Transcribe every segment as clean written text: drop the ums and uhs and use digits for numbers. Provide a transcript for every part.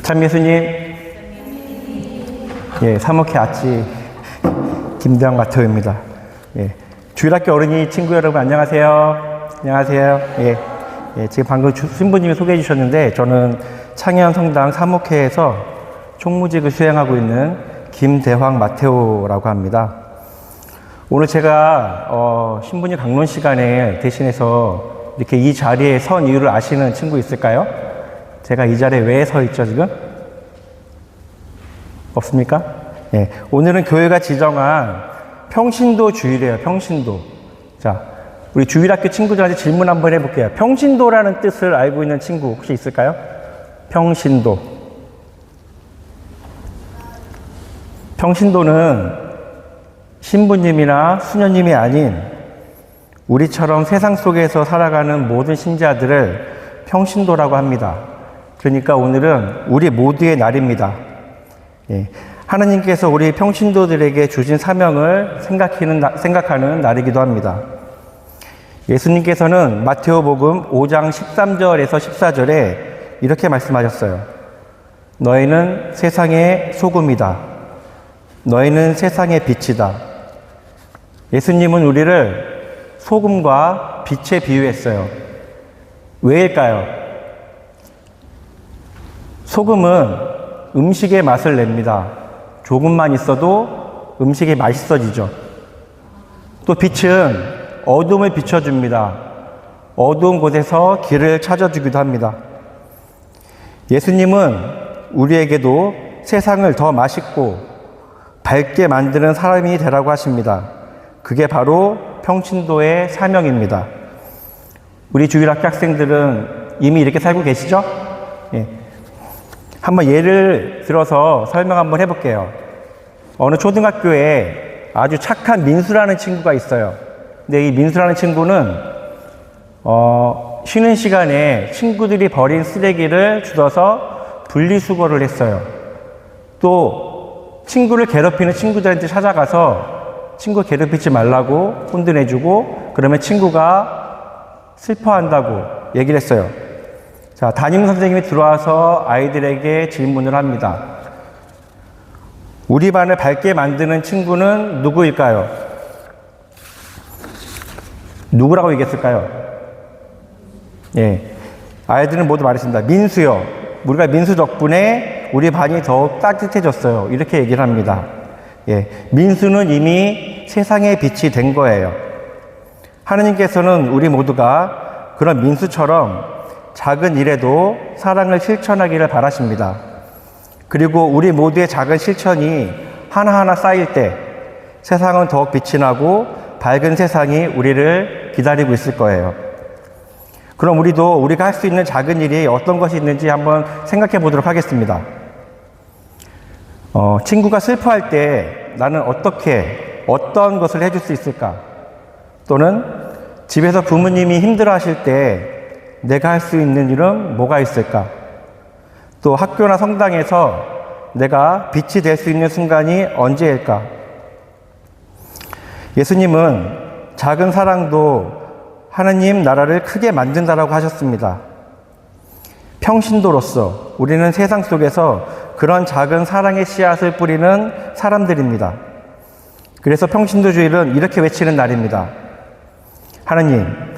참 예수님, 예, 사목회 아치 김대왕 마태우입니다. 예, 주일학교 어린이 친구 여러분 안녕하세요. 안녕하세요. 지금 방금 신부님이 소개해 주셨는데 저는 창현 성당 사목회에서 총무직을 수행하고 있는 김대황 마태우라고 합니다. 오늘 제가 신부님 강론 시간에 대신해서 이렇게 이 자리에 선 이유를 아시는 친구 있을까요? 제가 이 자리에 왜 서 있죠, 지금? 없습니까? 예. 오늘은 교회가 지정한 평신도 주일이에요, 평신도. 자, 우리 주일학교 친구들한테 질문 한번 해볼게요. 평신도라는 뜻을 알고 있는 친구 혹시 있을까요? 평신도. 평신도는 신부님이나 수녀님이 아닌 우리처럼 세상 속에서 살아가는 모든 신자들을 평신도라고 합니다. 그러니까 오늘은 우리 모두의 날입니다. 예. 하나님께서 우리 평신도들에게 주신 사명을 생각하는 날이기도 합니다. 예수님께서는 마태오복음 5장 13절에서 14절에 이렇게 말씀하셨어요. 너희는 세상의 소금이다. 너희는 세상의 빛이다. 예수님은 우리를 소금과 빛에 비유했어요. 왜일까요? 소금은 음식의 맛을 냅니다. 조금만 있어도 음식이 맛있어지죠. 또 빛은 어둠을 비춰줍니다. 어두운 곳에서 길을 찾아주기도 합니다. 예수님은 우리에게도 세상을 더 맛있고 밝게 만드는 사람이 되라고 하십니다. 그게 바로 평신도의 사명입니다. 우리 주일학교 학생들은 이미 이렇게 살고 계시죠? 예. 한번 예를 들어서 설명 한번 해볼게요. 어느 초등학교에 아주 착한 민수라는 친구가 있어요. 근데 이 민수라는 친구는 쉬는 시간에 친구들이 버린 쓰레기를 주워서 분리수거를 했어요. 또 친구를 괴롭히는 친구들한테 찾아가서 친구 괴롭히지 말라고 혼내주고 그러면 친구가 슬퍼한다고 얘기를 했어요. 자, 담임 선생님이 들어와서 아이들에게 질문을 합니다. 우리 반을 밝게 만드는 친구는 누구일까요? 누구라고 얘기했을까요? 예, 아이들은 모두 말했습니다. 민수요. 우리가 민수 덕분에 우리 반이 더욱 따뜻해졌어요. 이렇게 얘기를 합니다. 예, 민수는 이미 세상의 빛이 된 거예요. 하느님께서는 우리 모두가 그런 민수처럼 작은 일에도 사랑을 실천하기를 바라십니다. 그리고 우리 모두의 작은 실천이 하나하나 쌓일 때 세상은 더욱 빛이 나고 밝은 세상이 우리를 기다리고 있을 거예요. 그럼 우리가 할 수 있는 작은 일이 어떤 것이 있는지 한번 생각해 보도록 하겠습니다. 친구가 슬퍼할 때 나는 어떤 것을 해줄 수 있을까? 또는 집에서 부모님이 힘들어 하실 때 내가 할 수 있는 일은 뭐가 있을까? 또 학교나 성당에서 내가 빛이 될 수 있는 순간이 언제일까? 예수님은 작은 사랑도 하나님 나라를 크게 만든다라고 하셨습니다. 평신도로서 우리는 세상 속에서 그런 작은 사랑의 씨앗을 뿌리는 사람들입니다. 그래서 평신도주일은 이렇게 외치는 날입니다. 하나님,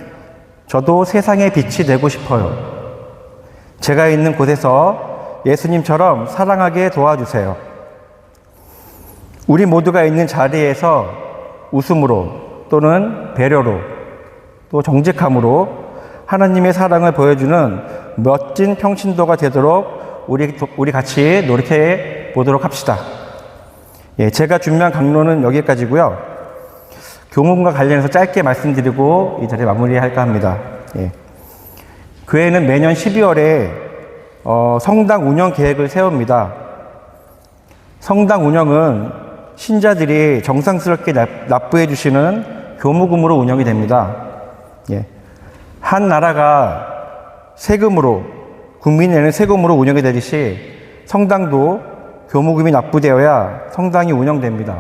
저도 세상의 빛이 되고 싶어요. 제가 있는 곳에서 예수님처럼 사랑하게 도와주세요. 우리 모두가 있는 자리에서 웃음으로 또는 배려로 또 정직함으로 하나님의 사랑을 보여주는 멋진 평신도가 되도록 우리 같이 노력해 보도록 합시다. 예, 제가 준비한 강론은 여기까지고요. 교문과 관련해서 짧게 말씀드리고 이 자리에 마무리할까 합니다. 예. 교회는 매년 12월에 성당 운영 계획을 세웁니다. 성당 운영은 신자들이 정성스럽게 납부해 주시는 교무금으로 운영이 됩니다. 예. 한 나라가 세금으로, 국민이 내는 세금으로 운영이 되듯이 성당도 교무금이 납부되어야 성당이 운영됩니다.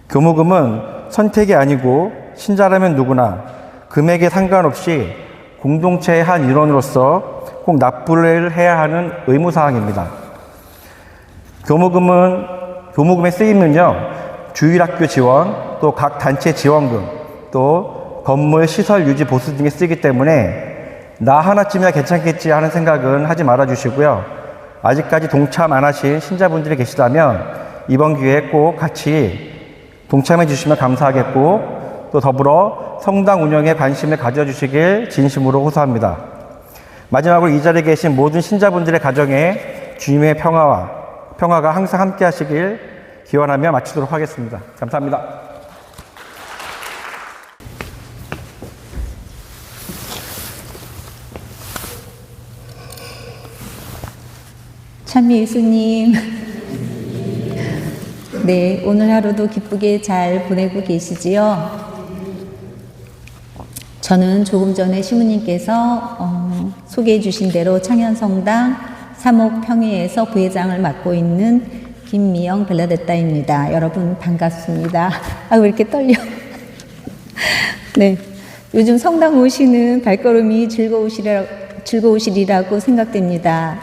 교무금은 선택이 아니고 신자라면 누구나 금액에 상관없이 공동체의 한 일원으로서 꼭 납부를 해야 하는 의무사항입니다. 교무금의 쓰임은요, 주일학교 지원, 또 각 단체 지원금, 또 건물 시설 유지 보수 등에 쓰이기 때문에 나 하나쯤이야 괜찮겠지 하는 생각은 하지 말아 주시고요. 아직까지 동참 안 하신 신자분들이 계시다면 이번 기회에 꼭 같이 동참해 주시면 감사하겠고, 또 더불어 성당 운영에 관심을 가져주시길 진심으로 호소합니다. 마지막으로 이 자리에 계신 모든 신자분들의 가정에 주님의 평화가 항상 함께 하시길 기원하며 마치도록 하겠습니다. 감사합니다. 찬미 예수님, 네, 오늘 하루도 기쁘게 잘 보내고 계시지요? 저는 조금 전에 시무님께서 소개해 주신 대로 창현성당 사목평회에서 부회장을 맡고 있는 김미영 벨라데타입니다. 여러분 반갑습니다. 왜 이렇게 떨려? 네, 요즘 성당 오시는 발걸음이 즐거우시리라고 생각됩니다.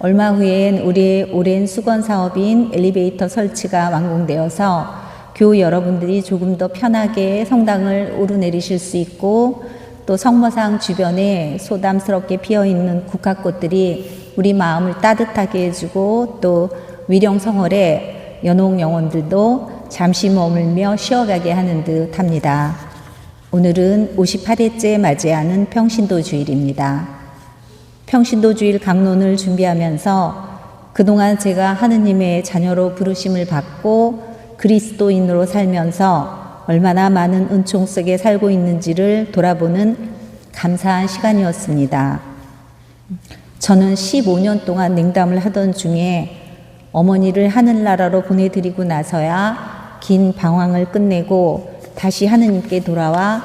얼마 후엔 우리의 오랜 수건 사업인 엘리베이터 설치가 완공되어서 교우 여러분들이 조금 더 편하게 성당을 오르내리실 수 있고, 또 성모상 주변에 소담스럽게 피어있는 국화꽃들이 우리 마음을 따뜻하게 해주고, 또 위령성월에 연옥 영혼들도 잠시 머물며 쉬어가게 하는 듯 합니다. 오늘은 58회째 맞이하는 평신도 주일입니다. 평신도 주일 강론을 준비하면서 그동안 제가 하느님의 자녀로 부르심을 받고 그리스도인으로 살면서 얼마나 많은 은총 속에 살고 있는지를 돌아보는 감사한 시간이었습니다. 저는 15년 동안 냉담을 하던 중에 어머니를 하늘나라로 보내드리고 나서야 긴 방황을 끝내고 다시 하느님께 돌아와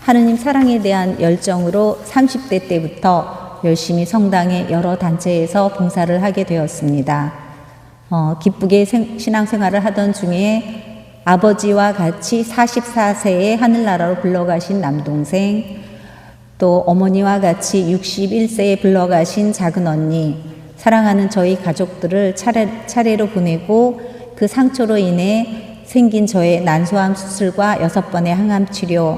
하느님 사랑에 대한 열정으로 30대 때부터 열심히 성당의 여러 단체에서 봉사를 하게 되었습니다. 기쁘게 신앙생활을 하던 중에 아버지와 같이 44세에 하늘나라로 불러가신 남동생, 또 어머니와 같이 61세에 불러가신 작은 언니, 사랑하는 저희 가족들을 차례로 보내고 그 상처로 인해 생긴 저의 난소암 수술과 6번의 항암 치료,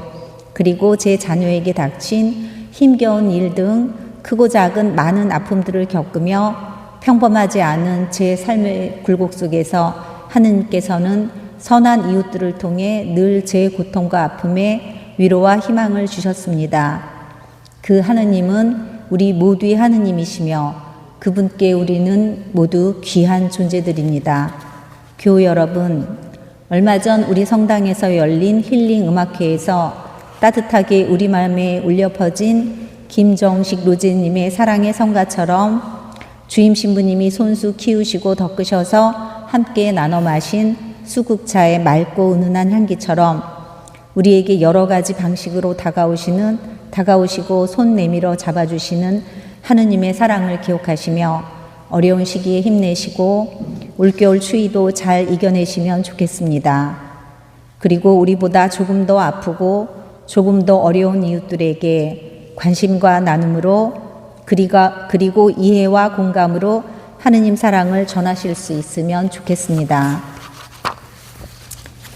그리고 제 자녀에게 닥친 힘겨운 일 등 크고 작은 많은 아픔들을 겪으며 평범하지 않은 제 삶의 굴곡 속에서 하느님께서는 선한 이웃들을 통해 늘 제 고통과 아픔에 위로와 희망을 주셨습니다. 그 하느님은 우리 모두의 하느님이시며 그분께 우리는 모두 귀한 존재들입니다. 교우 여러분, 얼마 전 우리 성당에서 열린 힐링 음악회에서 따뜻하게 우리 마음에 울려 퍼진 김정식 로제님의 사랑의 성가처럼 주임 신부님이 손수 키우시고 덮으셔서 함께 나눠 마신 수국차의 맑고 은은한 향기처럼 우리에게 여러 가지 방식으로 다가오시고 손 내밀어 잡아주시는 하느님의 사랑을 기억하시며 어려운 시기에 힘내시고 올겨울 추위도 잘 이겨내시면 좋겠습니다. 그리고 우리보다 조금 더 아프고 조금 더 어려운 이웃들에게 관심과 나눔으로 그리고 이해와 공감으로 하느님 사랑을 전하실 수 있으면 좋겠습니다.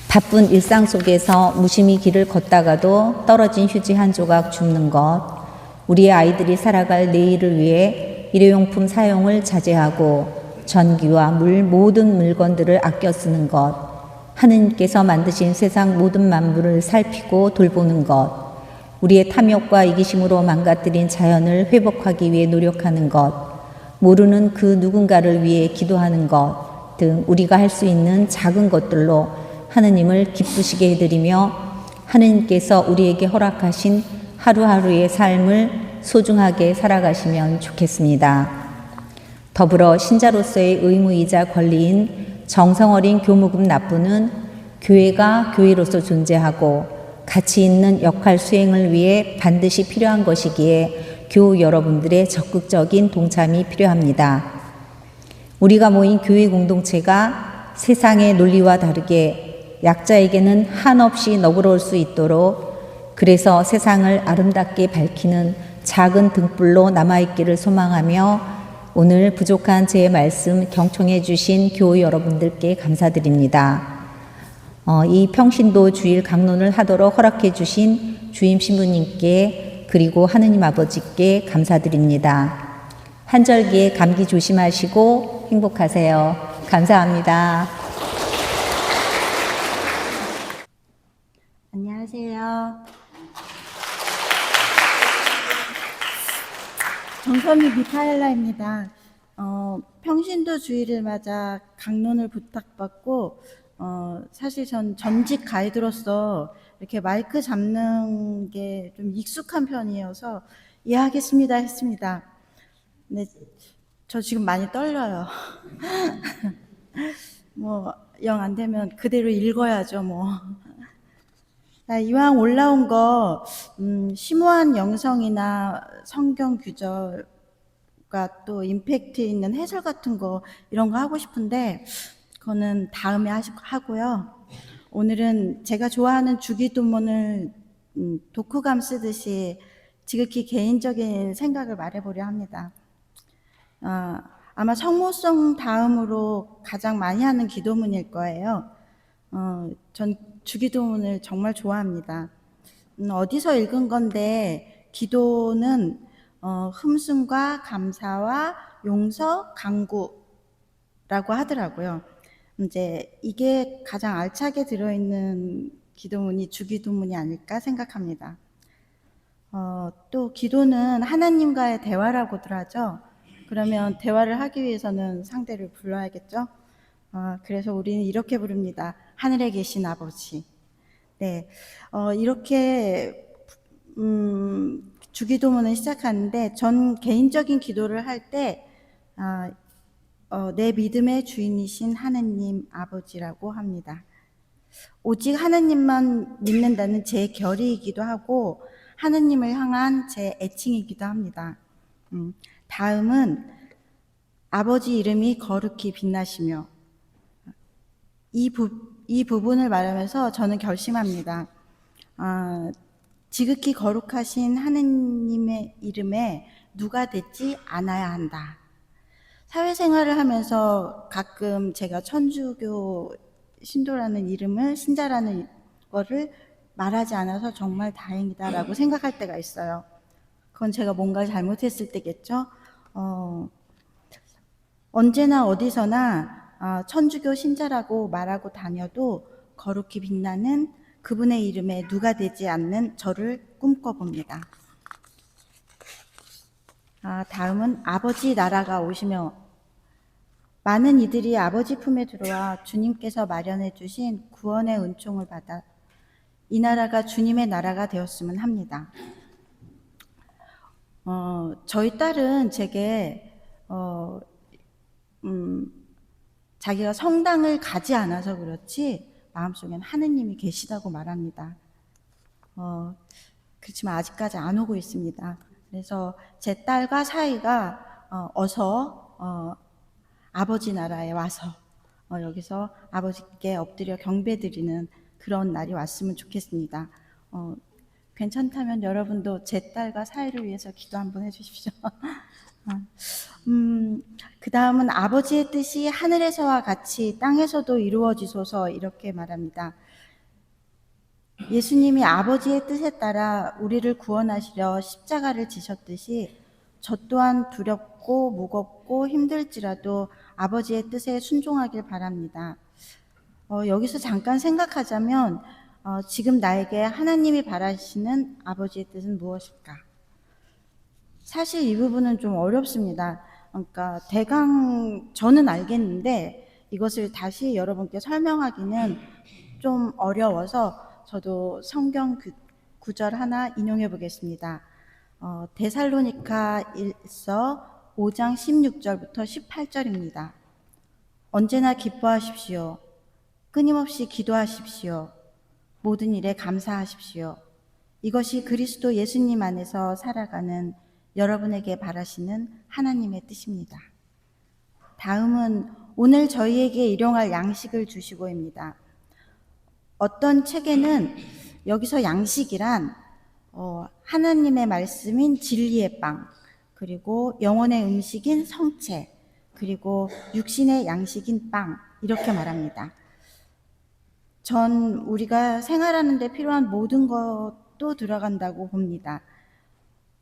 바쁜 일상 속에서 무심히 길을 걷다가도 떨어진 휴지 한 조각 줍는 것, 우리의 아이들이 살아갈 내일을 위해 일회용품 사용을 자제하고 전기와 물 모든 물건들을 아껴 쓰는 것, 하느님께서 만드신 세상 모든 만물을 살피고 돌보는 것, 우리의 탐욕과 이기심으로 망가뜨린 자연을 회복하기 위해 노력하는 것, 모르는 그 누군가를 위해 기도하는 것 등 우리가 할 수 있는 작은 것들로 하느님을 기쁘시게 해드리며 하느님께서 우리에게 허락하신 하루하루의 삶을 소중하게 살아가시면 좋겠습니다. 더불어 신자로서의 의무이자 권리인 정성어린 교무금 납부는 교회가 교회로서 존재하고 가치 있는 역할 수행을 위해 반드시 필요한 것이기에 교우 여러분들의 적극적인 동참이 필요합니다. 우리가 모인 교회 공동체가 세상의 논리와 다르게 약자에게는 한없이 너그러울 수 있도록, 그래서 세상을 아름답게 밝히는 작은 등불로 남아있기를 소망하며 오늘 부족한 제 말씀 경청해 주신 교우 여러분들께 감사드립니다. 이 평신도 주일 강론을 하도록 허락해 주신 주임 신부님께 그리고 하느님 아버지께 감사드립니다. 한절기에 감기 조심하시고 행복하세요. 감사합니다. 안녕하세요. 정선미 미카엘라입니다. 평신도 주일을 맞아 강론을 부탁받고 사실 전 전직 가이드로서 이렇게 마이크 잡는 게 좀 익숙한 편이어서 이해하겠습니다 했습니다. 근데 저 지금 많이 떨려요. 뭐 영 안 되면 그대로 읽어야죠 뭐. 이왕 올라온 거 심오한 영성이나 성경 구절과 또 임팩트 있는 해설 같은 거 이런 거 하고 싶은데 그거는 다음에 하고요. 오늘은 제가 좋아하는 주기도문을 독후감 쓰듯이 지극히 개인적인 생각을 말해보려 합니다. 아마 성모성 다음으로 가장 많이 하는 기도문일 거예요. 전 주기도문을 정말 좋아합니다. 어디서 읽은 건데 기도는 흠숭과 감사와 용서, 간구라고 하더라고요. 이제 이게 가장 알차게 들어있는 기도문이 주기도문이 아닐까 생각합니다. 또 기도는 하나님과의 대화라고들 하죠. 그러면 대화를 하기 위해서는 상대를 불러야겠죠. 그래서 우리는 이렇게 부릅니다. 하늘에 계신 아버지. 네, 이렇게 주기도문을 시작하는데 전 개인적인 기도를 할 때 내 믿음의 주인이신 하느님 아버지라고 합니다. 오직 하느님만 믿는다는 제 결의이기도 하고 하느님을 향한 제 애칭이기도 합니다. 다음은 아버지 이름이 거룩히 빛나시며 이 부분을 말하면서 저는 결심합니다. 지극히 거룩하신 하느님의 이름에 누가 되지 않아야 한다. 사회생활을 하면서 가끔 제가 천주교 신도라는 이름을, 신자라는 거를 말하지 않아서 정말 다행이다라고 생각할 때가 있어요. 그건 제가 뭔가 잘못했을 때겠죠? 언제나 어디서나 천주교 신자라고 말하고 다녀도 거룩히 빛나는 그분의 이름에 누가 되지 않는 저를 꿈꿔봅니다. 다음은 아버지 나라가 오시며 많은 이들이 아버지 품에 들어와 주님께서 마련해 주신 구원의 은총을 받아 이 나라가 주님의 나라가 되었으면 합니다. 저희 딸은 제게 자기가 성당을 가지 않아서 그렇지 마음속엔 하느님이 계시다고 말합니다. 그렇지만 아직까지 안 오고 있습니다. 그래서 제 딸과 사이가 어서 아버지 나라에 와서 여기서 아버지께 엎드려 경배드리는 그런 날이 왔으면 좋겠습니다. 괜찮다면 여러분도 제 딸과 사이를 위해서 기도 한번 해주십시오. 그 다음은 아버지의 뜻이 하늘에서와 같이 땅에서도 이루어지소서 이렇게 말합니다. 예수님이 아버지의 뜻에 따라 우리를 구원하시려 십자가를 지셨듯이 저 또한 두렵고 무겁고 힘들지라도 아버지의 뜻에 순종하길 바랍니다. 여기서 잠깐 생각하자면 지금 나에게 하나님이 바라시는 아버지의 뜻은 무엇일까? 사실 이 부분은 좀 어렵습니다. 그러니까 대강 저는 알겠는데 이것을 다시 여러분께 설명하기는 좀 어려워서 저도 성경 구절 하나 인용해 보겠습니다. 데살로니가 1서 5장 16절부터 18절입니다. 언제나 기뻐하십시오. 끊임없이 기도하십시오. 모든 일에 감사하십시오. 이것이 그리스도 예수님 안에서 살아가는 여러분에게 바라시는 하나님의 뜻입니다. 다음은 오늘 저희에게 일용할 양식을 주시고입니다. 어떤 책에는 여기서 양식이란 하나님의 말씀인 진리의 빵, 그리고 영혼의 음식인 성체, 그리고 육신의 양식인 빵, 이렇게 말합니다. 전 우리가 생활하는 데 필요한 모든 것도 들어간다고 봅니다.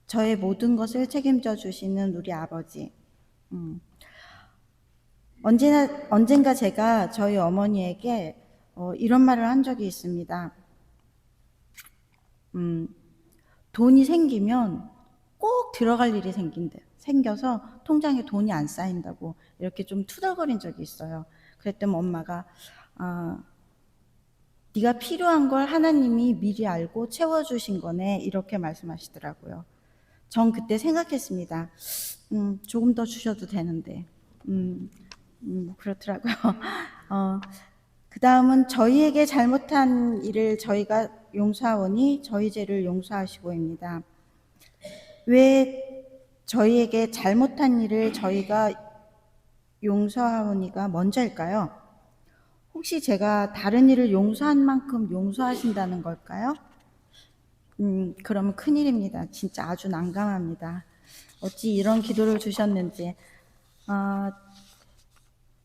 저의 모든 것을 책임져 주시는 우리 아버지. 언젠가 제가 저희 어머니에게 이런 말을 한 적이 있습니다. 돈이 생기면 꼭 들어갈 일이 생겨서 통장에 돈이 안 쌓인다고 이렇게 좀 투덜거린 적이 있어요. 그랬더니 엄마가 네가 필요한 걸 하나님이 미리 알고 채워주신 거네, 이렇게 말씀하시더라고요. 전 그때 생각했습니다. 조금 더 주셔도 되는데. 그렇더라고요. 그 다음은 저희에게 잘못한 일을 저희가 용서하오니 저희 죄를 용서하시고입니다. 왜 저희에게 잘못한 일을 저희가 용서하오니가 먼저일까요? 혹시 제가 다른 일을 용서한 만큼 용서하신다는 걸까요? 그러면 큰일입니다. 진짜 아주 난감합니다. 어찌 이런 기도를 주셨는지.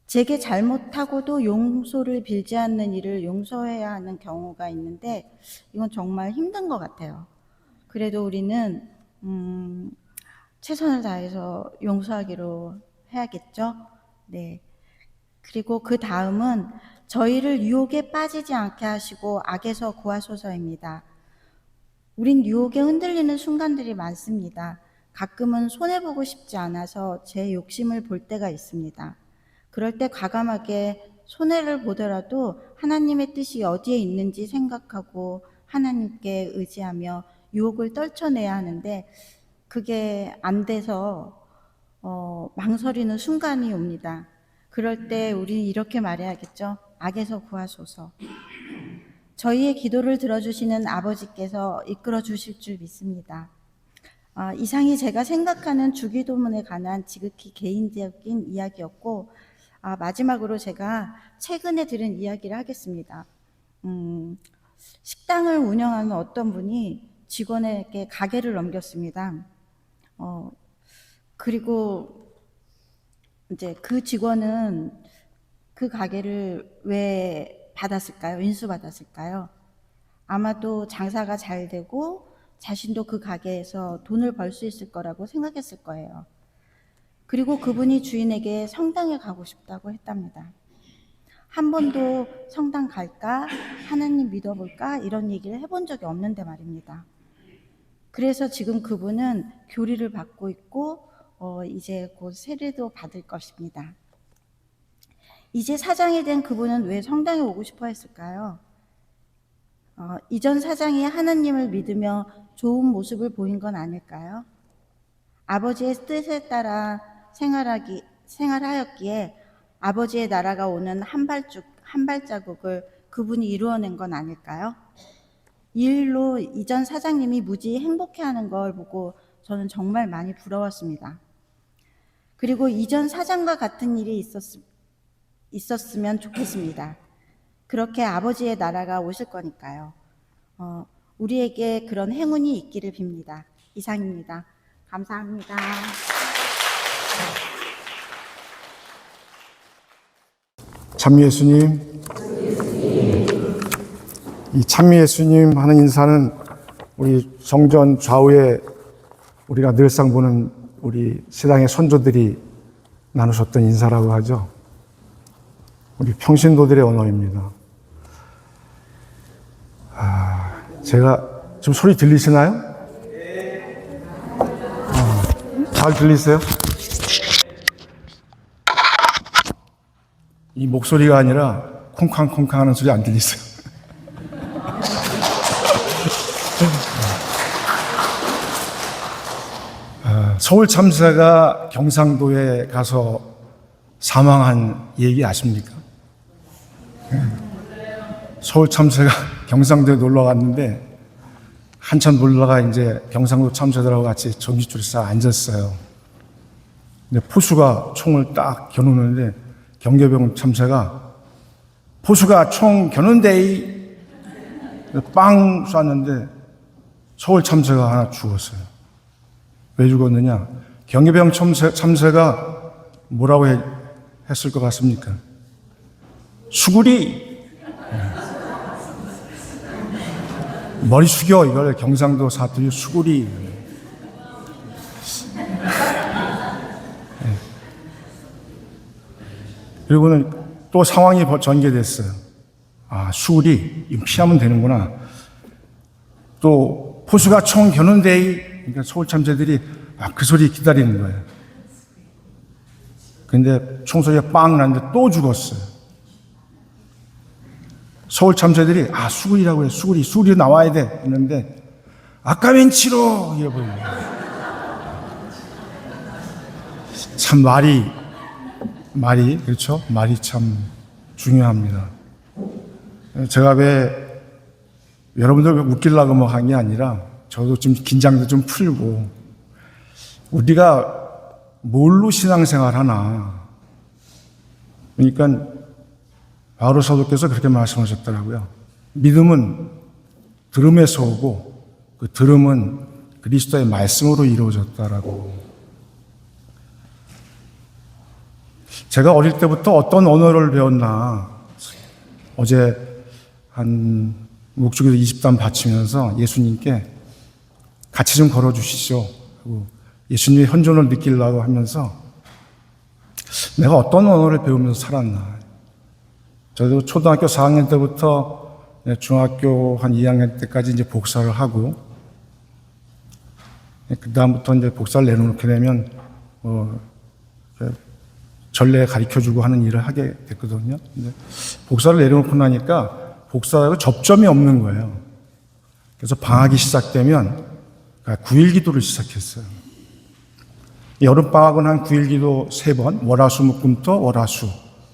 제게 잘못하고도 용서를 빌지 않는 일을 용서해야 하는 경우가 있는데 이건 정말 힘든 것 같아요. 그래도 우리는 최선을 다해서 용서하기로 해야겠죠? 네. 그리고 그 다음은 저희를 유혹에 빠지지 않게 하시고 악에서 구하소서입니다. 우린 유혹에 흔들리는 순간들이 많습니다. 가끔은 손해보고 싶지 않아서 제 욕심을 볼 때가 있습니다. 그럴 때 과감하게 손해를 보더라도 하나님의 뜻이 어디에 있는지 생각하고 하나님께 의지하며 유혹을 떨쳐내야 하는데 그게 안 돼서 망설이는 순간이 옵니다. 그럴 때 우리는 이렇게 말해야겠죠. 악에서 구하소서. 저희의 기도를 들어주시는 아버지께서 이끌어 주실 줄 믿습니다. 이상이 제가 생각하는 주기도문에 관한 지극히 개인적인 이야기였고 마지막으로 제가 최근에 들은 이야기를 하겠습니다. 식당을 운영하는 어떤 분이 직원에게 가게를 넘겼습니다. 그리고 이제 그 직원은 그 가게를 왜 받았을까요? 인수받았을까요? 아마도 장사가 잘 되고 자신도 그 가게에서 돈을 벌 수 있을 거라고 생각했을 거예요. 그리고 그분이 주인에게 성당에 가고 싶다고 했답니다. 한 번도 성당 갈까? 하나님 믿어볼까? 이런 얘기를 해본 적이 없는데 말입니다. 그래서 지금 그분은 교리를 받고 있고 이제 곧 세례도 받을 것입니다. 이제 사장이 된 그분은 왜 성당에 오고 싶어 했을까요? 이전 사장이 하나님을 믿으며 좋은 모습을 보인 건 아닐까요? 아버지의 뜻에 따라 생활하였기에 아버지의 나라가 오는 한 발자국을 그분이 이루어낸 건 아닐까요? 이 일로 이전 사장님이 무지 행복해하는 걸 보고 저는 정말 많이 부러웠습니다. 그리고 이전 사장과 같은 일이 있었으면 좋겠습니다. 그렇게 아버지의 나라가 오실 거니까요. 우리에게 그런 행운이 있기를 빕니다. 이상입니다. 감사합니다. 찬미 예수님, 이 찬미 예수님 하는 인사는 우리 성전 좌우에 우리가 늘상 보는 우리 신앙의 선조들이 나누셨던 인사라고 하죠. 우리 평신도들의 언어입니다. 제가 좀 소리 들리시나요? 잘 들리세요? 이 목소리가 아니라 콩쾅콩쾅 하는 소리 안 들리세요? 서울 참사가 경상도에 가서 사망한 얘기 아십니까? 서울 참사가 경상도에 놀러 갔는데 한참 놀다가 이제 경상도 참사들하고 같이 전기줄에 싹 앉았어요. 근데 포수가 총을 딱 겨누는데 경계병 참사가 포수가 총 겨눈데이 빵 쐈는데 서울 참새가 하나 죽었어요. 왜 죽었느냐? 경계병 참새가 뭐라고 했을 것 같습니까? 수구리! 머리 숙여, 이걸 경상도 사투리 수구리. 그리고는 또 상황이 전개됐어요. 아, 수구리, 이거 피하면 되는구나. 또 포수가 총 겨눈데이, 그러니까 서울 참새들이 그 소리 기다리는 거예요. 근데 총소리가 빵 났는데 또 죽었어요. 서울 참새들이 수구리라고 해. 수구리 나와야 돼 했는데 아까 벤치로 이래버린 거예요. 참 말이 그렇죠? 말이 참 중요합니다. 제가 왜 여러분들 웃기려고 뭐 한 게 아니라 저도 좀 긴장도 좀 풀고 우리가 뭘로 신앙생활 하나. 그러니까 바로 사도께서 그렇게 말씀하셨더라고요. 믿음은 들음에서 오고 그 들음은 그리스도의 말씀으로 이루어졌다라고. 제가 어릴 때부터 어떤 언어를 배웠나. 어제 한 목주기도 20단 바치면서 예수님께 같이 좀 걸어주시죠. 예수님의 현존을 느끼려고 하면서 내가 어떤 언어를 배우면서 살았나. 저도 초등학교 4학년 때부터 중학교 한 2학년 때까지 이제 복사를 하고, 그다음부터 이제 복사를 내놓게 되면, 전례 가르쳐 주고 하는 일을 하게 됐거든요. 근데 복사를 내려놓고 나니까 복사하고 접점이 없는 거예요. 그래서 방학이 시작되면 9일 기도를 시작했어요. 여름방학은 한 9일 기도 3번, 월화수목금토 월화수.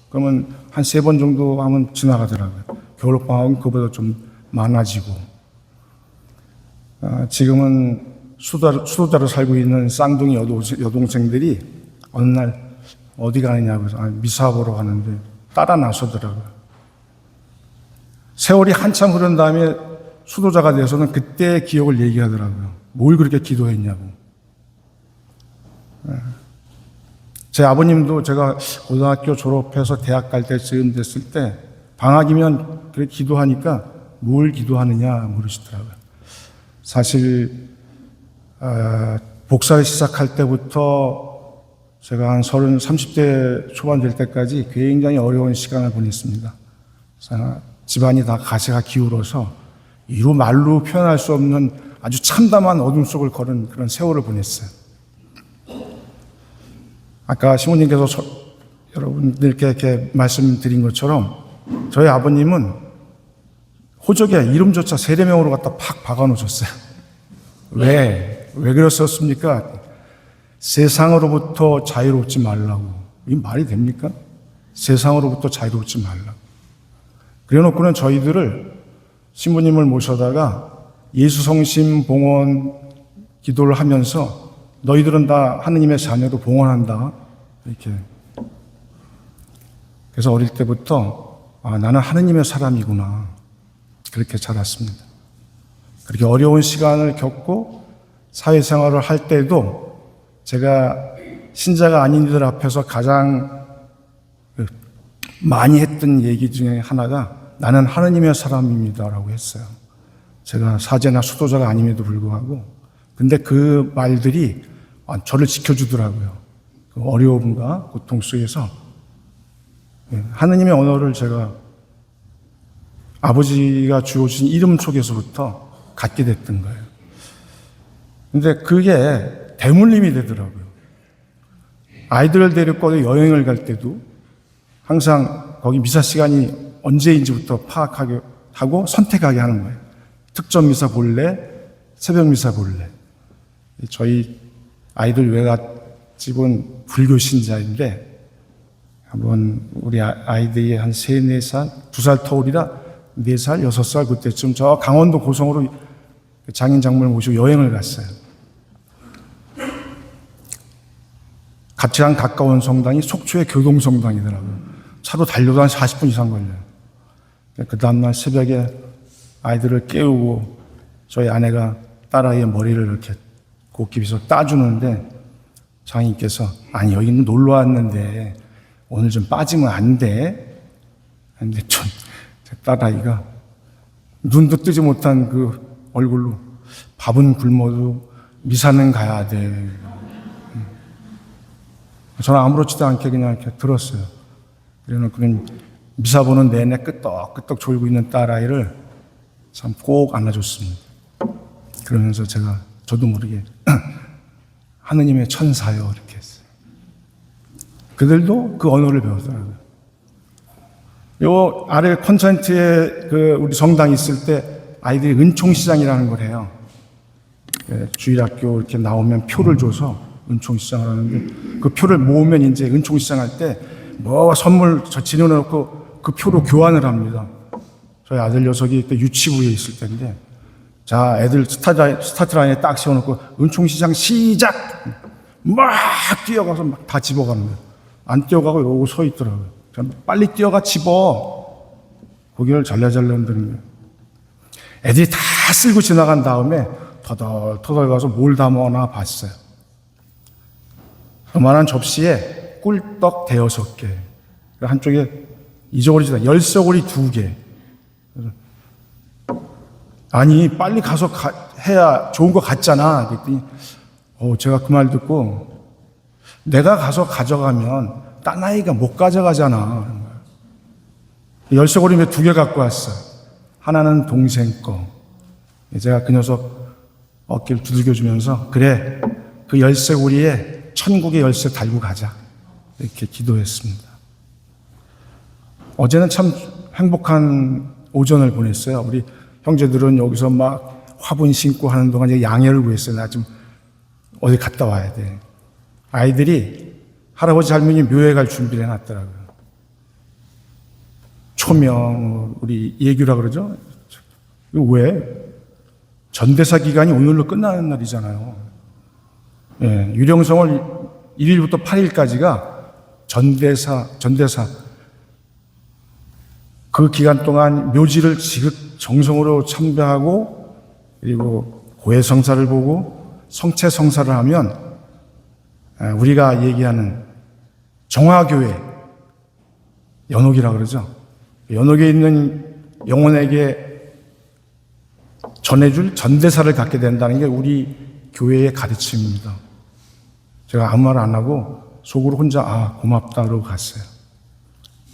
그러면 한 3번 정도 하면 지나가더라고요. 겨울방학은 그보다 좀 많아지고. 지금은 수도자로 살고 있는 쌍둥이 여동생들이 어느 날 어디 가느냐고 해서 미사 보러 가는데 따라 나서더라고요. 세월이 한참 흐른 다음에 수도자가 돼서는 그때의 기억을 얘기하더라고요. 뭘 그렇게 기도했냐고. 제 아버님도 제가 고등학교 졸업해서 대학 갈 때쯤 됐을 때 방학이면 그렇게 기도하니까 뭘 기도하느냐 물으시더라고요. 사실 복사를 시작할 때부터 제가 한 30대 초반 될 때까지 굉장히 어려운 시간을 보냈습니다. 집안이 다 가세가 기울어서 이루 말로 표현할 수 없는 아주 참담한 어둠 속을 걸은 그런 세월을 보냈어요. 아까 시모님께서 여러분들께 이렇게 말씀드린 것처럼 저희 아버님은 호적에 이름조차 세례명으로 갖다 팍 박아놓으셨어요. 왜 그랬었습니까? 세상으로부터 자유롭지 말라고. 이 말이 됩니까? 세상으로부터 자유롭지 말라고. 그래 놓고는 저희들을 신부님을 모셔다가 예수 성심 봉헌 기도를 하면서 너희들은 다 하느님의 자녀로 봉헌한다. 이렇게. 그래서 어릴 때부터 나는 하느님의 사람이구나. 그렇게 자랐습니다. 그렇게 어려운 시간을 겪고 사회생활을 할 때도 제가 신자가 아닌 이들 앞에서 가장 많이 했던 얘기 중에 하나가 나는 하느님의 사람입니다라고 했어요. 제가 사제나 수도자가 아님에도 불구하고. 근데 그 말들이 저를 지켜주더라고요. 그 어려움과 고통 속에서 하느님의 언어를 제가 아버지가 주어주신 이름 속에서부터 갖게 됐던 거예요. 근데 그게 대물림이 되더라고요. 아이들을 데리고 여행을 갈 때도 항상 거기 미사 시간이 언제인지부터 파악하게 하고 선택하게 하는 거예요. 특전 미사 볼래? 새벽 미사 볼래? 저희 아이들 외갓집은 불교 신자인데 한번 우리 아이들이 한 3, 4살, 2살 터울이라 4살, 6살 그때쯤 저 강원도 고성으로 장인 장모를 모시고 여행을 갔어요. 가장 가까운 성당이 속초의 교동성당이더라고요. 차로 달려도 한 40분 이상 걸려요. 그 다음날 새벽에 아이들을 깨우고 저희 아내가 딸아이의 머리를 이렇게 곱게 따주는데 장인께서 아니 여기는 놀러 왔는데 오늘 좀 빠지면 안 돼. 근데 제 딸아이가 눈도 뜨지 못한 그 얼굴로 밥은 굶어도 미사는 가야 돼. 저는 아무렇지도 않게 그냥 이렇게 들었어요. 그래놓고 미사 보는 내내 끄떡끄떡 졸고 있는 딸아이를 참 꼭 안아줬습니다. 그러면서 저도 모르게 하느님의 천사요 이렇게 했어요. 그들도 그 언어를 배웠더라고요. 요 아래 콘센트에 우리 성당 있을 때 아이들이 은총시장이라는 걸 해요. 주일학교 이렇게 나오면 표를 줘서 은총시장을 하는데 그 표를 모으면 이제 은총시장 할 때 뭐 선물 진열해놓고 그 표로 교환을 합니다. 저희 아들 녀석이 그때 유치부에 있을 때인데 자 애들 스타트 라인에 딱 세워놓고 은총시장 시작! 막 뛰어가서 막 다 집어가는 거예요. 안 뛰어가고 이러고 서 있더라고요. 저는 빨리 뛰어가 집어! 고개를 잘라잘라 흔드는 거예요. 애들이 다 쓸고 지나간 다음에 터덜터덜 가서 뭘 담아나 봤어요. 그만한 접시에 꿀떡 6개. 한쪽에 잊어버리지다. 열쇠고리 2개. 아니, 빨리 가서 해야 좋은 거 같잖아. 그랬더니, 제가 그 말 듣고, 내가 가서 가져가면 딴 아이가 못 가져가잖아. 열쇠고리 2개 갖고 왔어. 하나는 동생 거. 제가 그 녀석 어깨를 두들겨주면서, 그래, 그 열쇠고리에 천국의 열쇠 달고 가자. 이렇게 기도했습니다. 어제는 참 행복한 오전을 보냈어요. 우리 형제들은 여기서 막 화분 심고 하는 동안 양해를 구했어요. 나 좀 어디 갔다 와야 돼. 아이들이 할아버지 할머니 묘에 갈 준비를 해놨더라고요. 초명, 우리 예규라 그러죠? 이거 왜? 전대사 기간이 오늘로 끝나는 날이잖아요. 예, 유령성을 1일부터 8일까지가 전대사 그 기간 동안 묘지를 지극정성으로 참배하고 그리고 고해성사를 보고 성체성사를 하면 우리가 얘기하는 정화교회 연옥이라고 그러죠. 연옥에 있는 영혼에게 전해줄 전대사를 갖게 된다는 게 우리 교회의 가르침입니다. 제가 아무 말 안 하고 속으로 혼자 고맙다 그러고 갔어요.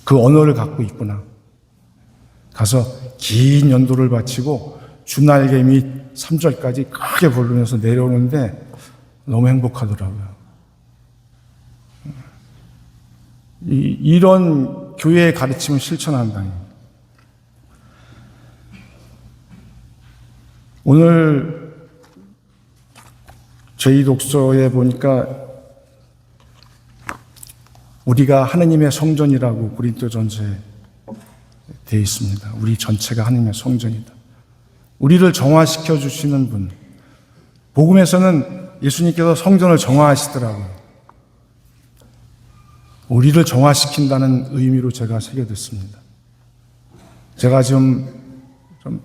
그 언어를 갖고 있구나. 가서 긴 연도를 바치고 주날개 및 3절까지 크게 부르면서 내려오는데 너무 행복하더라고요. 이런 교회의 가르침을 실천한다니. 오늘 제2 독서에 보니까 우리가 하느님의 성전이라고 고린도전서에 되어 있습니다. 우리 전체가 하느님의 성전이다. 우리를 정화시켜 주시는 분. 복음에서는 예수님께서 성전을 정화하시더라고요. 우리를 정화시킨다는 의미로 제가 새겨듣습니다. 제가 좀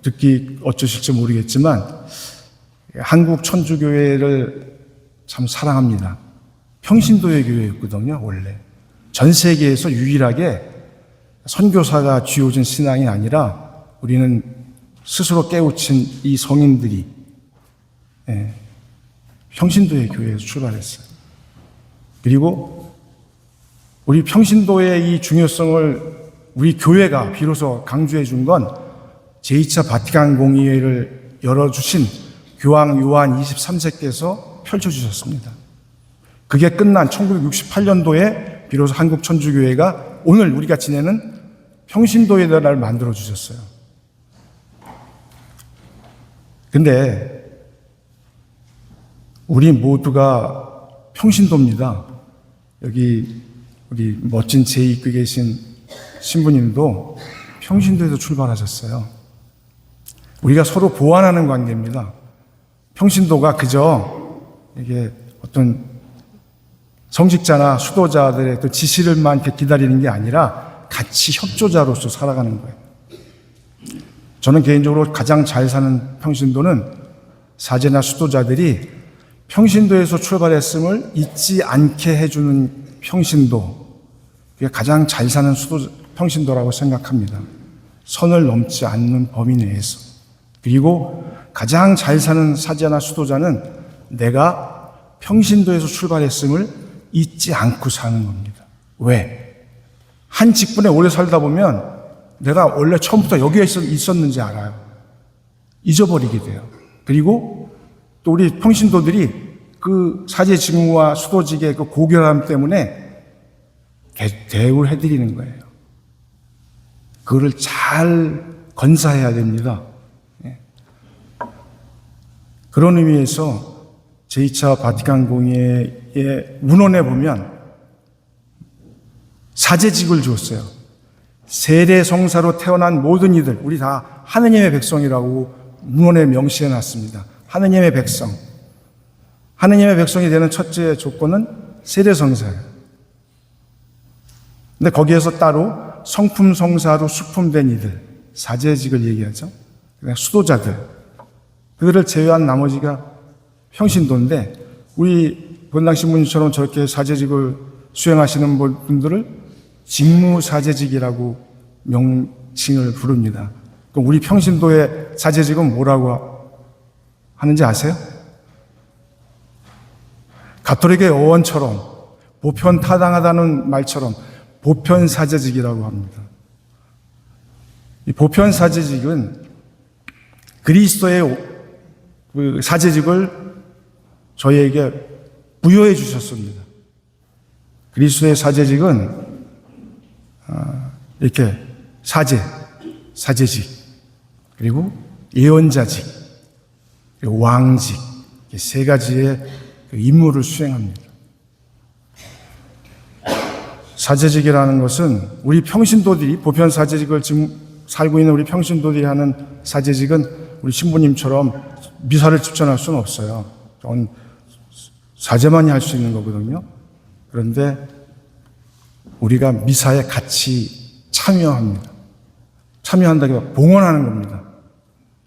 듣기 어쩌실지 모르겠지만 한국 천주교회를 참 사랑합니다. 평신도의 교회였거든요, 원래. 전 세계에서 유일하게 선교사가 쥐어진 신앙이 아니라 우리는 스스로 깨우친 이 성인들이 평신도의 교회에서 출발했어요. 그리고 우리 평신도의 이 중요성을 우리 교회가 비로소 강조해 준 건 제2차 바티칸 공의회를 열어주신 교황 요한 23세께서 펼쳐주셨습니다. 그게 끝난 1968년도에 비로소 한국 천주교회가 오늘 우리가 지내는 평신도의 날을 만들어주셨어요. 근데 우리 모두가 평신도입니다. 여기 우리 멋진 제 입고 계신 신부님도 평신도에서 출발하셨어요. 우리가 서로 보완하는 관계입니다. 평신도가 그저 이게 어떤 성직자나 수도자들의 또 지시를만 이렇게 기다리는 게 아니라 같이 협조자로서 살아가는 거예요. 저는 개인적으로 가장 잘 사는 평신도는 사제나 수도자들이 평신도에서 출발했음을 잊지 않게 해주는 평신도, 그게 가장 잘 사는 평신도라고 생각합니다. 선을 넘지 않는 범위 내에서. 그리고 가장 잘 사는 사제나 수도자는 내가 평신도에서 출발했음을 잊지 않고 사는 겁니다. 왜? 한 직분에 오래 살다 보면 내가 원래 처음부터 여기에 있었는지 알아요. 잊어버리게 돼요. 그리고 또 우리 평신도들이 그 사제 직무와 수도직의 그 고결함 때문에 대우를 해드리는 거예요. 그거를 잘 건사해야 됩니다. 그런 의미에서 제2차 바티칸 공예의 문헌에 보면 사제직을 주었어요. 세례 성사로 태어난 모든 이들, 우리 다 하느님의 백성이라고 문헌에 명시해 놨습니다. 하느님의 백성. 하느님의 백성이 되는 첫째 조건은 세례 성사예요. 근데 거기에서 따로 성품 성사로 수품된 이들, 사제직을 얘기하죠. 그냥 수도자들. 그들을 제외한 나머지가 평신도인데, 우리 본당 신부님처럼 저렇게 사제직을 수행하시는 분들을 직무사제직이라고 명칭을 부릅니다. 그럼 우리 평신도의 사제직은 뭐라고 하는지 아세요? 가톨릭의 어원처럼 보편타당하다는 말처럼 보편사제직이라고 합니다. 이 보편사제직은 그리스도의 그 사제직을 저희에게 부여해 주셨습니다. 그리스도의 사제직은 이렇게 사제직, 그리고 예언자직, 그리고 왕직, 세 가지의 임무를 수행합니다. 사제직이라는 것은 우리 평신도들이 보편 사제직을 지금 살고 있는 우리 평신도들이 하는 사제직은 우리 신부님처럼 미사를 집전할 수는 없어요. 그건 사제만이 할 수 있는 거거든요. 그런데 우리가 미사에 같이 참여합니다. 참여한다기보다 봉헌하는 겁니다.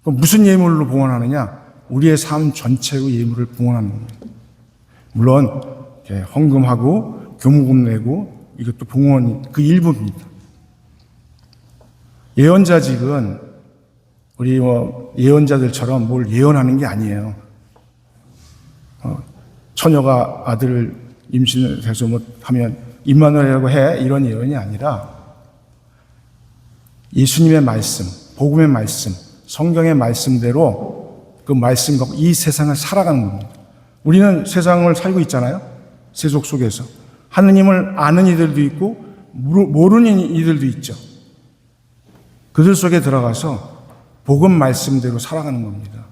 그럼 무슨 예물로 봉헌하느냐? 우리의 삶 전체의 예물을 봉헌하는 겁니다. 물론 헌금하고 교무금 내고 이것도 봉헌이 그 일부입니다. 예언자직은 우리 예언자들처럼 뭘 예언하는 게 아니에요. 처녀가 아들을 임신해서 하면 임마누엘이라고 해, 이런 예언이 아니라 예수님의 말씀, 복음의 말씀, 성경의 말씀대로 그 말씀 갖고 이 세상을 살아가는 겁니다. 우리는 세상을 살고 있잖아요. 세속 속에서. 하느님을 아는 이들도 있고 모르는 이들도 있죠. 그들 속에 들어가서 복음 말씀대로 살아가는 겁니다.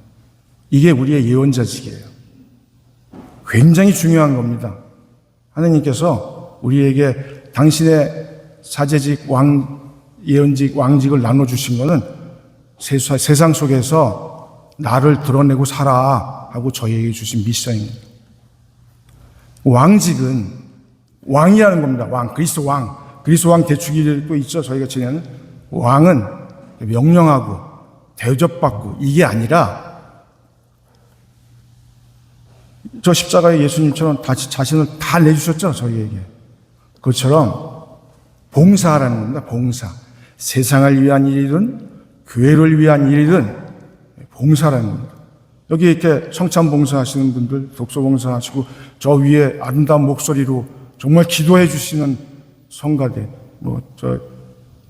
이게 우리의 예언자직이에요. 굉장히 중요한 겁니다. 하느님께서 우리에게 당신의 사제직, 예언직, 왕직을 나눠주신 것은 세상 속에서 나를 드러내고 살아 하고 저희에게 주신 미션입니다. 왕직은 왕이라는 겁니다. 왕, 그리스도 왕. 그리스도 왕 대축일도 있죠. 저희가 지내는 왕은 명령하고 대접받고 이게 아니라 저 십자가의 예수님처럼 자신을 다 내주셨죠. 저희에게. 그것처럼 봉사하라는 겁니다. 봉사. 세상을 위한 일이든 교회를 위한 일이든 봉사라는 겁니다. 여기 이렇게 성찬 봉사하시는 분들, 독서 봉사하시고 저 위에 아름다운 목소리로 정말 기도해 주시는 성가대,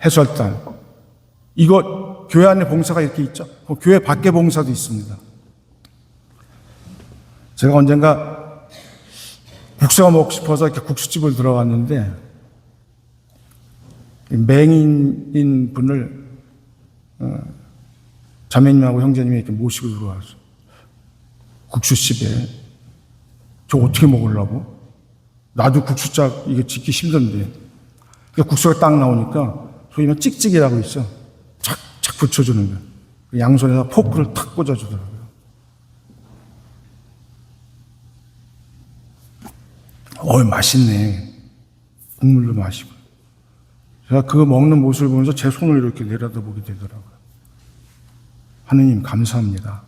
해설단. 이거 교회 안에 봉사가 이렇게 있죠. 교회 밖에 봉사도 있습니다. 제가 언젠가 국수가 먹고 싶어서 이렇게 국수집을 들어갔는데 맹인인 분을 자매님하고 형제님이 이렇게 모시고 들어와서 국수집에 저 어떻게 먹으려고? 나도 국수짝 이게 짓기 힘든데. 그러니까 국수가 딱 나오니까 소위 말해 찍찍이라고 있어. 착착 붙여주는 거야. 양손에다 포크를 탁 꽂아주더라고요. 맛있네. 국물도 마시고. 제가 그거 먹는 모습을 보면서 제 손을 이렇게 내려다보게 되더라고요. 하느님 감사합니다.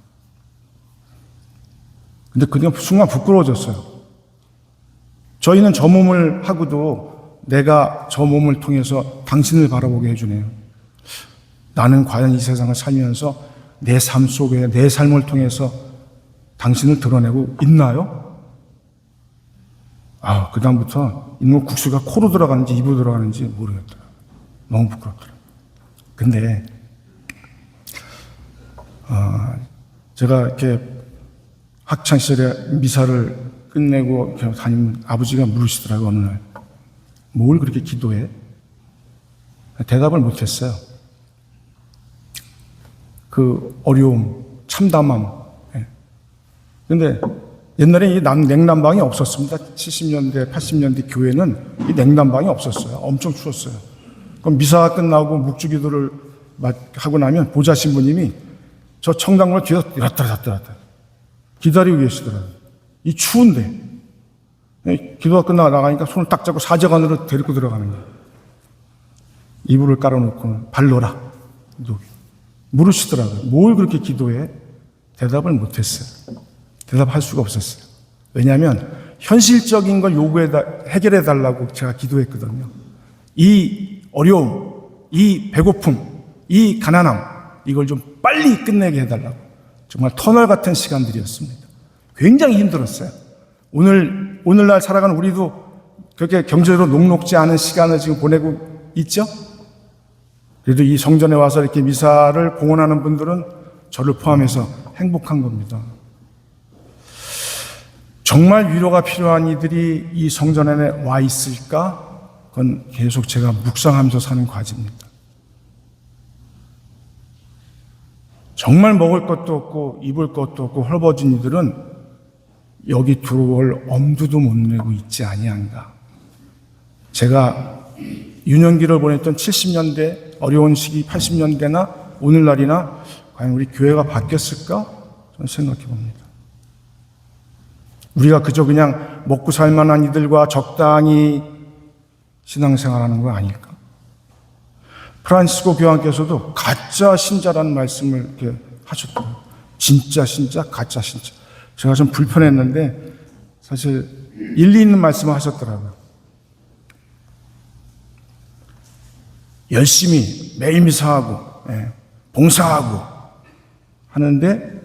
근데 그냥 순간 부끄러워졌어요. 저희는 저 몸을 하고도 내가 저 몸을 통해서 당신을 바라보게 해주네요. 나는 과연 이 세상을 살면서 내 삶 속에 내 삶을 통해서 당신을 드러내고 있나요? 그다음부터 이놈 국수가 코로 들어가는지 입으로 들어가는지 모르겠더라고요. 너무 부끄럽더라고요. 근데 제가 이렇게 학창시절에 미사를 끝내고 이렇게 다니면 아버지가 물으시더라고요. 어느 날 뭘 그렇게 기도해? 대답을 못했어요. 그 어려움, 참담함. 근데 옛날에 이 냉난방이 없었습니다. 70년대, 80년대 교회는 이 냉난방이 없었어요. 엄청 추웠어요. 그럼 미사 끝나고 묵주기도를 하고 나면 보좌 신부님이 저 청당문 뒤에서 이렇다 기다리고 계시더라고요. 이 추운데. 기도가 끝나고 나가니까 손을 딱 잡고 사제관으로 데리고 들어가는 거예요. 이불을 깔아놓고 발로라. 물으시더라고요. 뭘 그렇게 기도해? 대답을 못했어요. 대답할 수가 없었어요. 왜냐하면 현실적인 걸 해결해 달라고 제가 기도했거든요. 이 어려움, 이 배고픔, 이 가난함, 이걸 좀 빨리 끝내게 해달라고. 정말 터널 같은 시간들이었습니다. 굉장히 힘들었어요. 오늘날 살아가는 우리도 그렇게 경제적으로 녹록지 않은 시간을 지금 보내고 있죠? 그래도 이 성전에 와서 이렇게 미사를 봉헌하는 분들은 저를 포함해서 행복한 겁니다. 정말 위로가 필요한 이들이 이 성전 안에 와 있을까? 그건 계속 제가 묵상하면서 사는 과제입니다. 정말 먹을 것도 없고 입을 것도 없고 헐벗은 이들은 여기 들어올 엄두도 못 내고 있지 아니한가. 제가 유년기를 보냈던 70년대 어려운 시기 80년대나 오늘날이나 과연 우리 교회가 바뀌었을까? 저는 생각해 봅니다. 우리가 그저 그냥 먹고 살만한 이들과 적당히 신앙생활하는 거 아닐까? 프란시스코 교황께서도 가짜 신자라는 말씀을 이렇게 하셨더라고요. 진짜 신자, 가짜 신자. 제가 좀 불편했는데 사실 일리 있는 말씀을 하셨더라고요. 열심히 매일 미사하고 봉사하고 하는데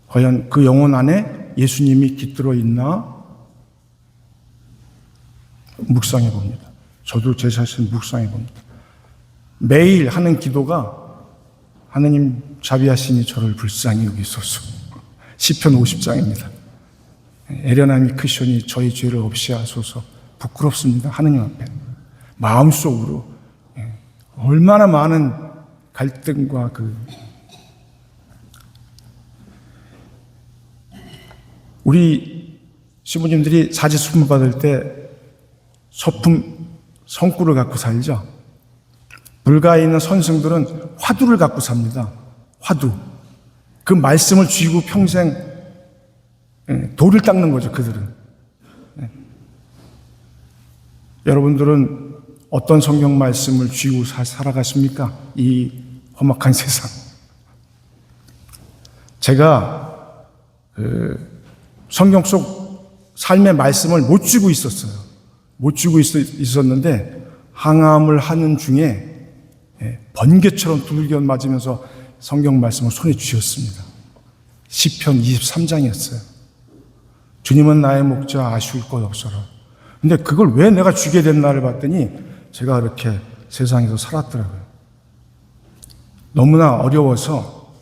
과연 그 영혼 안에 예수님이 깃들어 있나? 묵상해 봅니다. 저도 제 자신 묵상해 봅니다. 매일 하는 기도가 하느님 자비하시니 저를 불쌍히 여기소서. 시편 50장입니다. 애련함이 크시오니 저희 죄를 없이 하소서. 부끄럽습니다. 하느님 앞에. 마음속으로 얼마나 많은 갈등과 우리 시부님들이 사지수품 받을 때 소품 성구를 갖고 살죠. 불가에 있는 선생들은 화두를 갖고 삽니다. 화두. 그 말씀을 쥐고 평생 돌을 닦는 거죠, 그들은. 여러분들은 어떤 성경 말씀을 쥐고 살아가십니까? 이 험악한 세상. 제가 성경 속 삶의 말씀을 못 쥐고 있었어요. 못 쥐고 있었는데 항암을 하는 중에 번개처럼 두들겨 맞으면서 성경 말씀을 손에 쥐었습니다. 시편 23장이었어요. 주님은 나의 목자 아쉬울 것 없어라. 근데 그걸 왜 내가 쥐게 됐나를 봤더니 제가 이렇게 세상에서 살았더라고요. 너무나 어려워서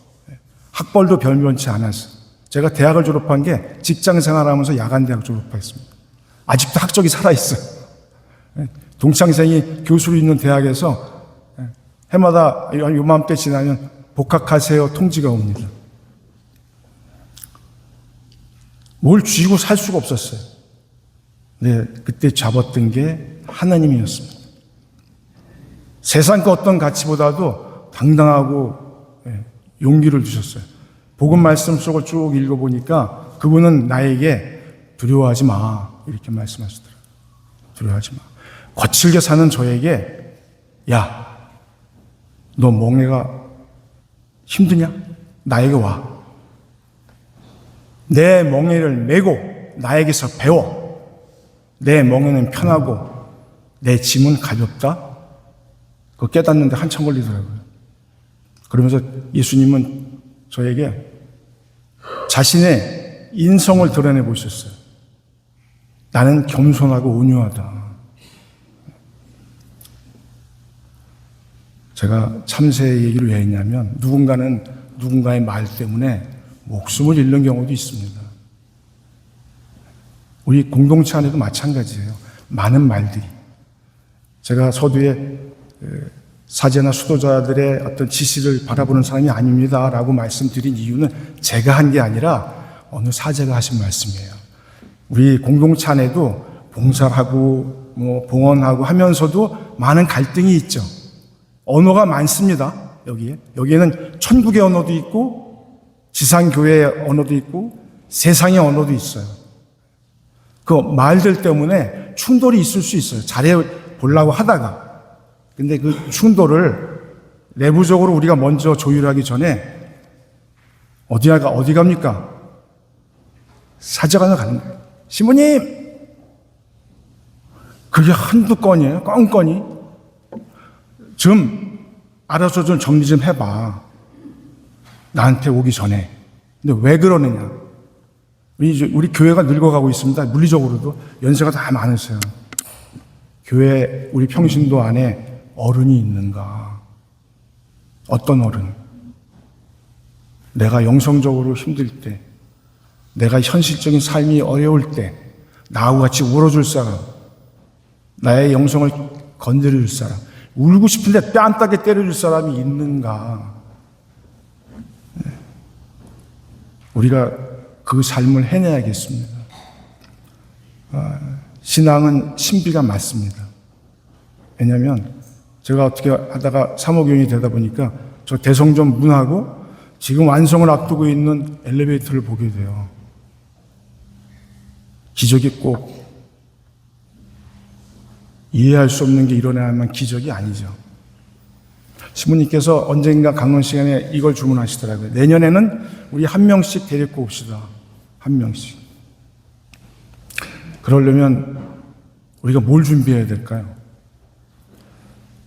학벌도 별변치 않았어요. 제가 대학을 졸업한 게 직장 생활하면서 야간대학 졸업했습니다. 아직도 학적이 살아있어요. 동창생이 교수로 있는 대학에서 해마다 요맘때 지나면 복학하세요 통지가 옵니다. 뭘 쥐고 살 수가 없었어요. 네, 그때 잡았던 게 하나님이었습니다. 세상 그 어떤 가치보다도 당당하고 용기를 주셨어요. 복음 말씀 속을 쭉 읽어보니까 그분은 나에게 두려워하지 마 이렇게 말씀하시더라고요. 두려워하지 마. 거칠게 사는 저에게 야, 너 멍해가 힘드냐? 나에게 와. 내 멍에를 메고 나에게서 배워. 내 멍에는 편하고 내 짐은 가볍다. 그거 깨닫는데 한참 걸리더라고요. 그러면서 예수님은 저에게 자신의 인성을 드러내 보셨어요. 나는 겸손하고 온유하다. 제가 참새 얘기를 왜 했냐면 누군가는 누군가의 말 때문에 목숨을 잃는 경우도 있습니다. 우리 공동체 안에도 마찬가지예요. 많은 말들이. 제가 서두에 사제나 수도자들의 어떤 지시를 바라보는 사람이 아닙니다 라고 말씀드린 이유는 제가 한 게 아니라 어느 사제가 하신 말씀이에요. 우리 공동체 안에도 봉사하고 봉헌하고 하면서도 많은 갈등이 있죠. 언어가 많습니다. 여기에는 천국의 언어도 있고 지상교회의 언어도 있고 세상의 언어도 있어요. 그 말들 때문에 충돌이 있을 수 있어요. 잘해보려고 하다가. 근데 그 충돌을 내부적으로 우리가 먼저 조율하기 전에 어디 갑니까? 사제관을 가는 거예요. 시모님! 그게 한두 건이에요. 껌건이. 좀 알아서 좀 정리 좀 해봐. 나한테 오기 전에. 근데 왜 그러느냐? 우리 교회가 늙어가고 있습니다. 물리적으로도 연세가 다 많으세요. 교회 우리 평신도 안에 어른이 있는가? 어떤 어른? 내가 영성적으로 힘들 때, 내가 현실적인 삶이 어려울 때 나하고 같이 울어줄 사람, 나의 영성을 건드려줄 사람, 울고 싶은데 뺨따게 때려줄 사람이 있는가? 우리가 그 삶을 해내야겠습니다. 신앙은 신비가 맞습니다. 왜냐하면 제가 어떻게 하다가 사모교인이 되다 보니까 저 대성전 문하고 지금 완성을 앞두고 있는 엘리베이터를 보게 돼요. 기적이 꼭 이해할 수 없는 게 일어나야만 기적이 아니죠. 신부님께서 언젠가 강론 시간에 이걸 주문하시더라고요. 내년에는 우리 한 명씩 데리고 옵시다. 한 명씩. 그러려면 우리가 뭘 준비해야 될까요?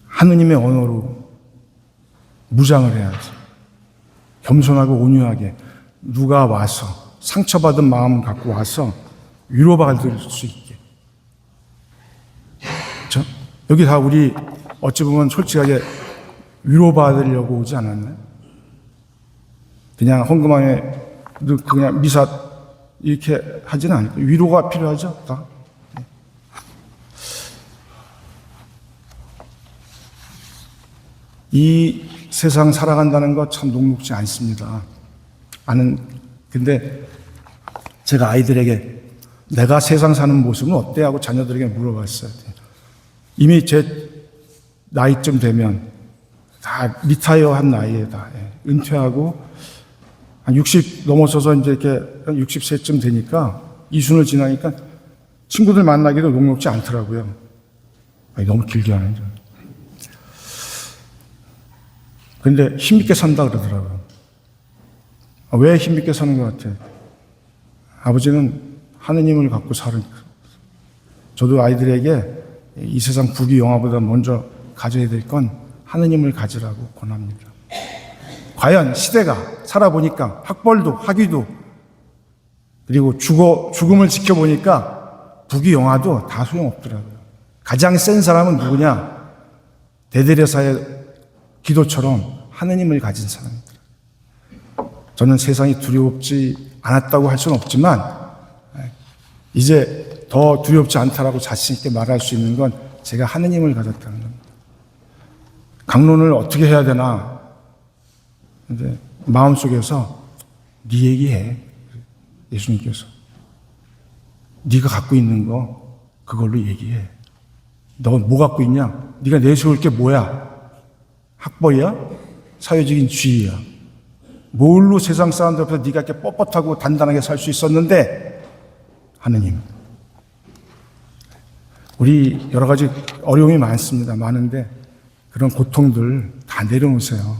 하느님의 언어로 무장을 해야지. 겸손하고 온유하게 누가 와서 상처받은 마음을 갖고 와서 위로받을 수 있게. 그렇죠? 여기 다 우리 어찌 보면 솔직하게 위로받으려고 오지 않았나요? 그냥 헌금함에 그냥 미사 이렇게 하지는 않고 위로가 필요하죠. 다. 이 세상 살아간다는 거 참 녹록지 않습니다. 근데 제가 아이들에게 내가 세상 사는 모습은 어때? 하고 자녀들에게 물어봤어요. 이미 제 나이쯤 되면 다 리타이어 한 나이에 다 은퇴하고 한 60 넘어서서 이제 이렇게 60세쯤 되니까 이순을 지나니까 친구들 만나기도 녹록지 않더라고요. 너무 길게 하는 줄. 근데 힘있게 산다 그러더라고요. 왜 힘있게 사는 것 같아요? 아버지는 하느님을 갖고 사는. 저도 아이들에게 이 세상 부귀 영화보다 먼저 가져야 될 건 하느님을 가지라고 권합니다. 과연 시대가 살아보니까 학벌도 학위도 그리고 죽음을 지켜보니까 부귀 영화도 다 소용없더라고요. 가장 센 사람은 누구냐? 대대려사의 기도처럼 하느님을 가진 사람입니다. 저는 세상이 두렵지 않았다고 할 수는 없지만 이제 더 두렵지 않다라고 자신 있게 말할 수 있는 건 제가 하느님을 가졌다는 겁니다. 강론을 어떻게 해야 되나? 근데 마음속에서 네 얘기해. 예수님께서 네가 갖고 있는 거 그걸로 얘기해. 너 뭐 갖고 있냐? 네가 내세울 게 뭐야? 학벌이야? 사회적인 지위야? 뭘로 세상 사람들 앞에서 네가 이렇게 뻣뻣하고 단단하게 살 수 있었는데? 하느님. 우리 여러 가지 어려움이 많습니다. 많은데 그런 고통들 다 내려놓으세요.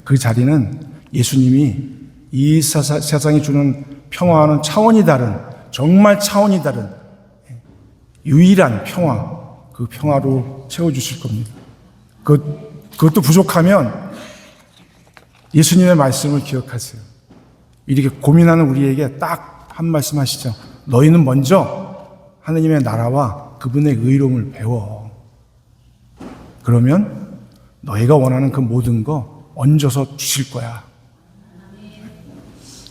그 자리는 예수님이 이 세상이 주는 평화와는 차원이 다른, 정말 차원이 다른 유일한 평화, 그 평화로 채워주실 겁니다. 그것도 부족하면 예수님의 말씀을 기억하세요. 이렇게 고민하는 우리에게 딱 한 말씀 하시죠. 너희는 먼저 하느님의 나라와 그분의 의로움을 배워. 그러면 너희가 원하는 그 모든 거 얹어서 주실 거야.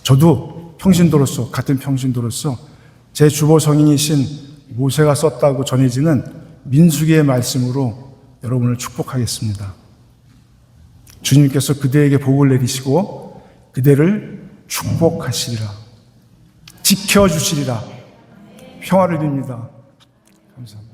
저도 평신도로서, 같은 평신도로서 제 주보 성인이신 모세가 썼다고 전해지는 민수기의 말씀으로 여러분을 축복하겠습니다. 주님께서 그대에게 복을 내리시고 그대를 축복하시리라. 지켜주시리라. 평화를 빕니다. 감사합니다.